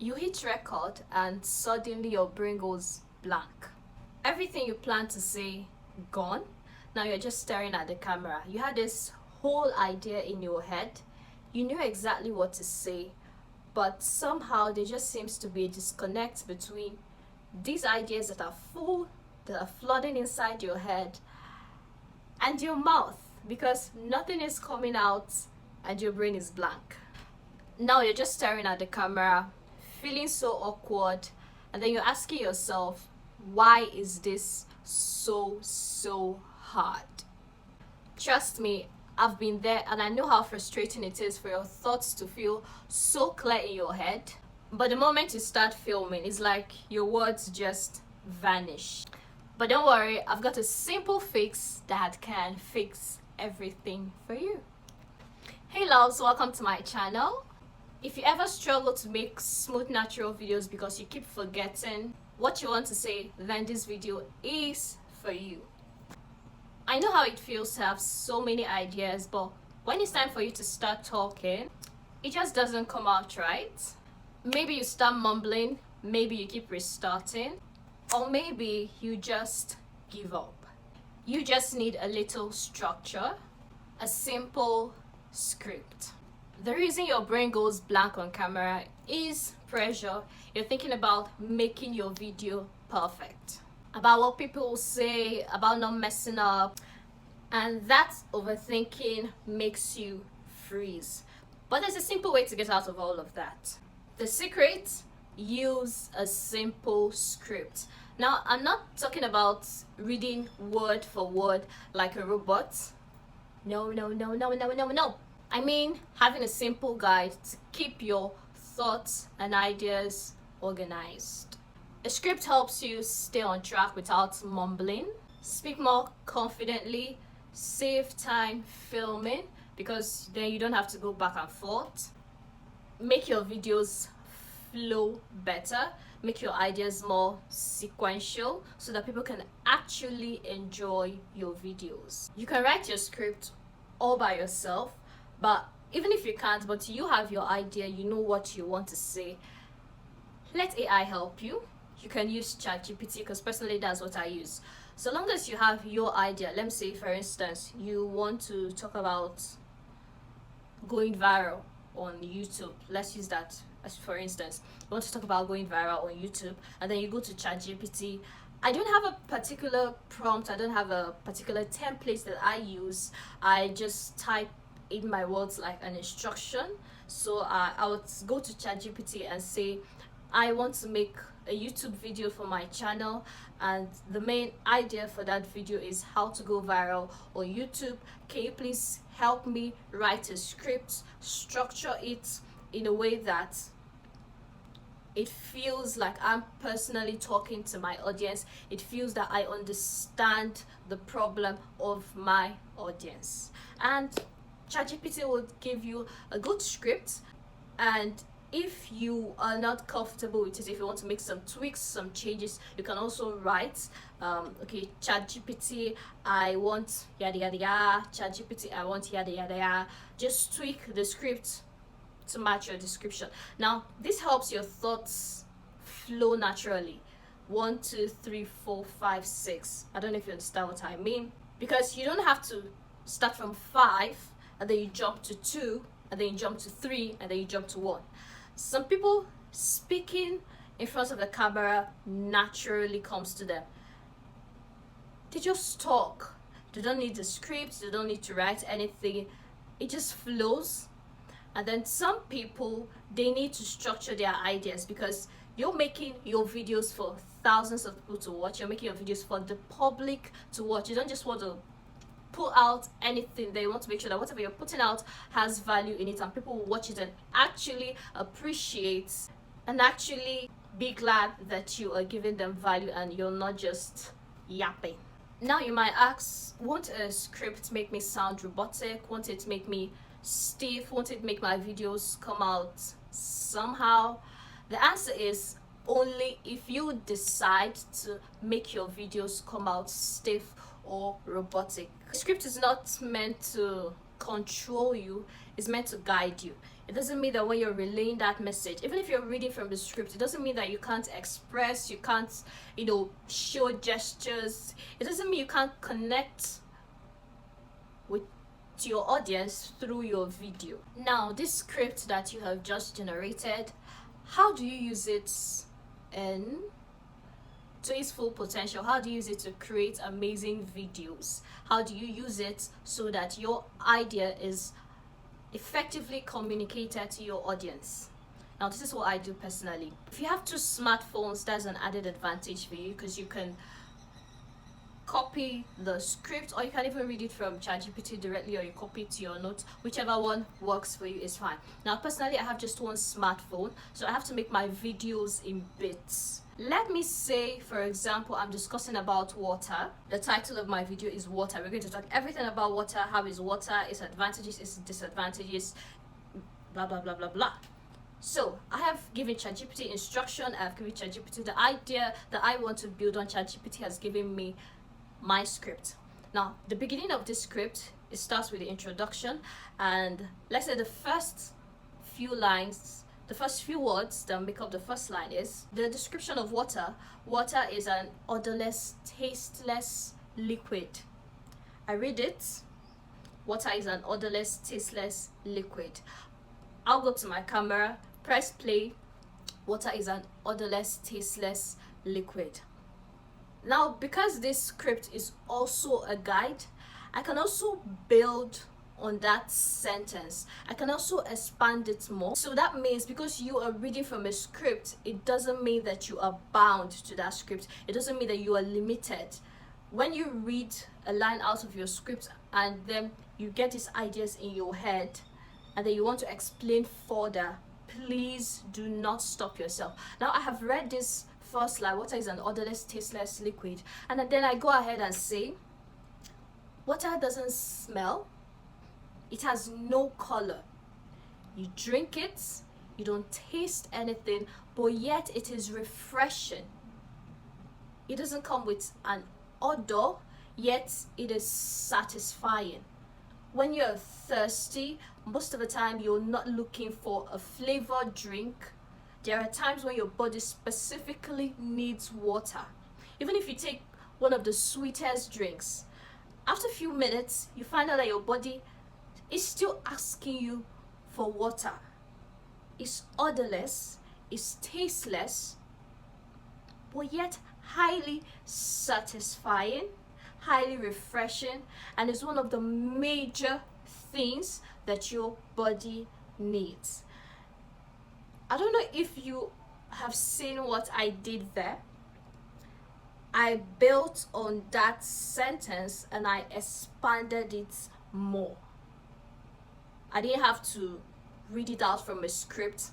You hit record and suddenly your brain goes blank. Everything you plan to say, gone. Now you're just staring at the camera. You had this whole idea in your head. You knew exactly what to say, but somehow there just seems to be a disconnect between these ideas that are full, that are flooding inside your head, and your mouth, because nothing is coming out and your brain is blank. Now you're just staring at the camera, feeling so awkward, and then you're asking yourself, why is this so hard? Trust me, I've been there and I know how frustrating it is for your thoughts to feel so clear in your head, but the moment you start filming, it's like your words just vanish. But don't worry, I've got a simple fix that can fix everything for you. Hey loves, welcome to my channel. If you ever struggle to make smooth natural videos because you keep forgetting what you want to say, then this video is for you. I know how it feels to have so many ideas, but when it's time for you to start talking, it just doesn't come out right. Maybe you start mumbling, maybe you keep restarting, or maybe you just give up. You just need a little structure, a simple script. The reason your brain goes blank on camera is pressure. You're thinking about making your video perfect, about what people will say, about not messing up, and that overthinking makes you freeze. But there's a simple way to get out of all of that. The secret: use a simple script. Now, I'm not talking about reading word for word like a robot. No. I mean, having a simple guide to keep your thoughts and ideas organized. A script helps you stay on track without mumbling, speak more confidently, save time filming because then you don't have to go back and forth, make your videos flow better, make your ideas more sequential so that people can actually enjoy your videos. You can write your script all by yourself, but even if you can't, but you have your idea, you know what you want to say, let AI help you. You can use ChatGPT, because personally that's what I use. So long as you have your idea, let me say for instance, you want to talk about going viral on YouTube. Let's use that as for instance. You want to talk about going viral on YouTube, and then you go to ChatGPT. I don't have a particular prompt, I don't have a particular template that I use. I just type in my words like an instruction. So I would go to ChatGPT and say, I want to make a YouTube video for my channel, and the main idea for that video is how to go viral on YouTube. Can you please help me write a script, structure it in a way that it feels like I'm personally talking to my audience. It feels that I understand the problem of my audience. And ChatGPT will give you a good script, and if you are not comfortable with it, if you want to make some tweaks, some changes, you can also write, okay, ChatGPT, I want yada yada yada, ChatGPT, I want yada yada yada. Just tweak the script to match your description. Now, this helps your thoughts flow naturally. 1, 2, 3, 4, 5, 6. I don't know if you understand what I mean, because you don't have to start from 5 and then you jump to 2 and then you jump to 3 and then you jump to 1. Some people, speaking in front of the camera naturally comes to them. They just talk. They don't need the script, they don't need to write anything. It just flows. And then some people, they need to structure their ideas, because you're making your videos for thousands of people to watch. You're making your videos for the public to watch. You don't just want to pull out anything. They want to make sure that whatever you're putting out has value in it and people will watch it and actually appreciate and actually be glad that you are giving them value and you're not just yapping. Now you might ask, won't a script make me sound robotic? Won't it make me stiff? Won't it make my videos come out somehow? The answer is only if you decide to make your videos come out stiff or robotic. The script is not meant to control you, it's meant to guide you. It doesn't mean that when you're relaying that message, even if you're reading from the script, it doesn't mean that you can't express, you can't, show gestures. It doesn't mean you can't connect with your audience through your video. Now, this script that you have just generated, how do you use it to its full potential? How do you use it to create amazing videos? How do you use it so that your idea is effectively communicated to your audience? Now, this is what I do personally. If you have two smartphones, that's an added advantage for you, because you can copy the script, or you can even read it from ChatGPT directly, or you copy it to your notes. Whichever one works for you is fine. Now, personally, I have just one smartphone, so I have to make my videos in bits. Let me say, for example, I'm discussing about water. The title of my video is water. We're going to talk everything about water. How is water, its advantages, its disadvantages, blah blah blah blah blah. So I have given ChatGPT instruction. I have given ChatGPT the idea that I want to build on. ChatGPT has given me my script. Now, the beginning of this script, it starts with the introduction, and let's say the first few lines, the first few words that make up the first line is the description of water. Water is an odorless, tasteless liquid. I read it. Water is an odorless, tasteless liquid. I'll go to my camera, press play. Water is an odorless, tasteless liquid. Now, because this script is also a guide, I can also build on that sentence. I can also expand it more. So that means, because you are reading from a script, it doesn't mean that you are bound to that script. It doesn't mean that you are limited. When you read a line out of your script and then you get these ideas in your head and then you want to explain further, please do not stop yourself. Now, I have read this first line, water is an odorless, tasteless liquid, and then I go ahead and say, water doesn't smell, it has no color. You drink it, you don't taste anything, but yet it is refreshing. It doesn't come with an odor, yet it is satisfying. When you're thirsty, most of the time you're not looking for a flavored drink. There are times when your body specifically needs water. Even if you take one of the sweetest drinks, after a few minutes, you find out that your body is still asking you for water. It's odorless, it's tasteless, but yet highly satisfying, highly refreshing, and is one of the major things that your body needs. I don't know if you have seen what I did there. I built on that sentence and I expanded it more. I didn't have to read it out from a script.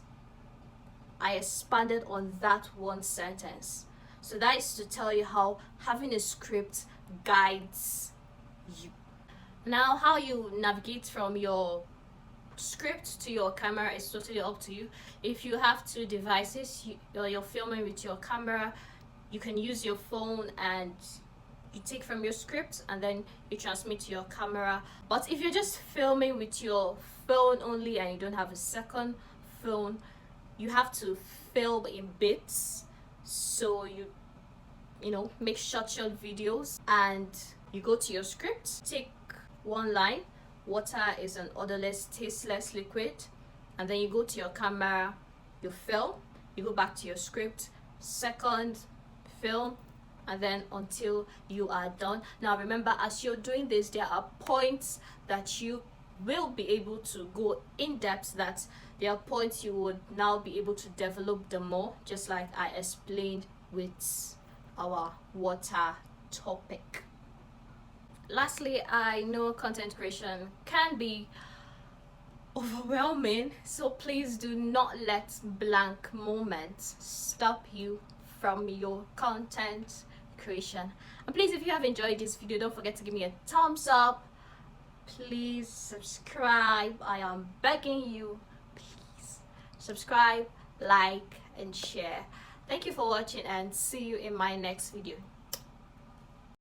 I expanded on that one sentence. So that is to tell you how having a script guides you. Now, how you navigate from your script to your camera is totally up to you. If you have two devices, you're filming with your camera, you can use your phone and you take from your script and then you transmit to your camera. But if you're just filming with your phone only and you don't have a second phone, you have to film in bits. So you know, make short videos, and you go to your script, take one line, water is an odorless, tasteless liquid, and then you go to your camera, you film, you go back to your script, second film, and then until you are done. Now remember, as you're doing this, there are points that you will be able to go in depth, that there are points you would now be able to develop them more, just like I explained with our water topic. Lastly, I know content creation can be overwhelming, so please do not let blank moments stop you from your content creation. And please, if you have enjoyed this video, don't forget to give me a thumbs up. Please subscribe. I am begging you, please subscribe, like, and share. Thank you for watching, and see you in my next video.